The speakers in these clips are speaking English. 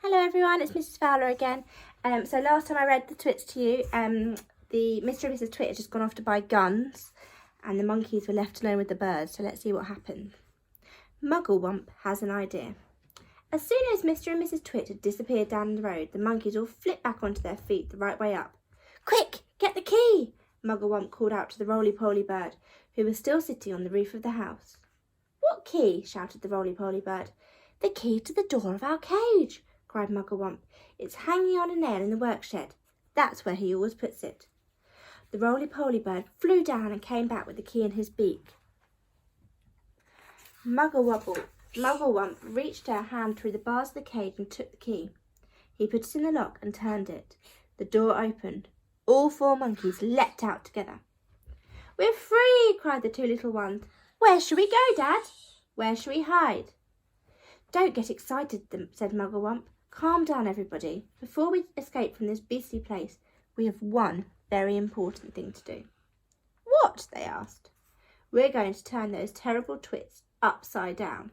Hello everyone, it's Mrs. Fowler again. So last time I read the Twits to you, the Mr. and Mrs. Twit had just gone off to buy guns and the monkeys were left alone with the birds, so let's see what happened. Mugglewump has an idea. As soon as Mr. and Mrs. Twit had disappeared down the road, the monkeys all flipped back onto their feet the right way up. "Quick, get the key!" Mugglewump called out to the roly-poly bird, who was still sitting on the roof of the house. "What key?" shouted the roly-poly bird. "The key to the door of our cage," cried Mugglewump. "It's hanging on a nail in the workshed. That's where he always puts it." The roly-poly bird flew down and came back with the key in his beak. Mugglewump reached her hand through the bars of the cage and took the key. He put it in the lock and turned it. The door opened. All four monkeys leapt out together. "We're free!" cried the two little ones. "Where shall we go, Dad?" "Where shall we hide?" "Don't get excited," said Mugglewump. "Calm down, everybody. Before we escape from this beastly place, we have one very important thing to do." "What?" they asked. "We're going to turn those terrible Twits upside down."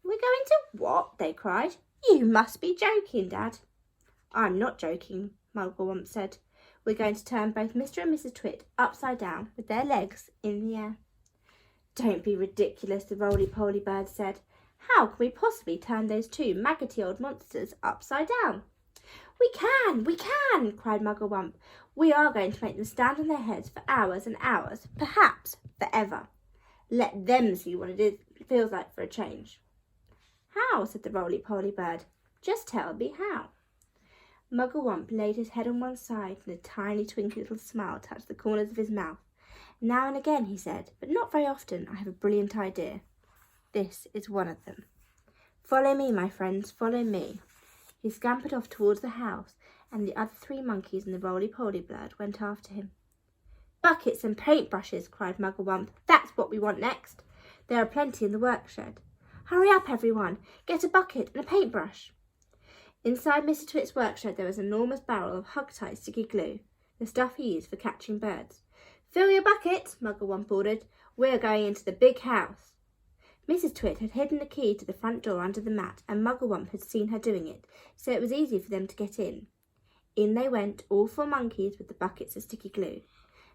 "We're going to what?" they cried. "You must be joking, Dad." "I'm not joking," Mugglewump said. "We're going to turn both Mr. and Mrs. Twit upside down with their legs in the air." "Don't be ridiculous," the roly-poly bird said. "How can we possibly turn those two maggoty old monsters upside down?" We can, cried Mugglewump. "We are going to make them stand on their heads for hours and hours, perhaps forever. Let them see what it feels like for a change." "How?" said the roly-poly bird. "Just tell me how." Mugglewump laid his head on one side and a tiny twinkly little smile touched the corners of his mouth. "Now and again," he said, "but not very often, I have a brilliant idea. This is one of them. Follow me, my friends, follow me." He scampered off towards the house, and the other three monkeys and the roly-poly bird went after him. "Buckets and paintbrushes," cried Mugglewump. "That's what we want next. There are plenty in the workshed. Hurry up, everyone. Get a bucket and a paintbrush." Inside Mr. Twit's workshed there was an enormous barrel of hug-tight sticky glue, the stuff he used for catching birds. "Fill your bucket," Mugglewump ordered. "We're going into the big house." Mrs. Twit had hidden the key to the front door under the mat, and Mugglewump had seen her doing it, so it was easy for them to get in. In they went, all four monkeys with the buckets of sticky glue.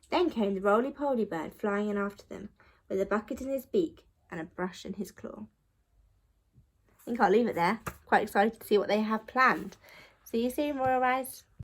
Then came the roly-poly bird flying in after them, with a bucket in his beak and a brush in his claw. I think I'll leave it there. Quite excited to see what they have planned. See you soon, Royal Rise.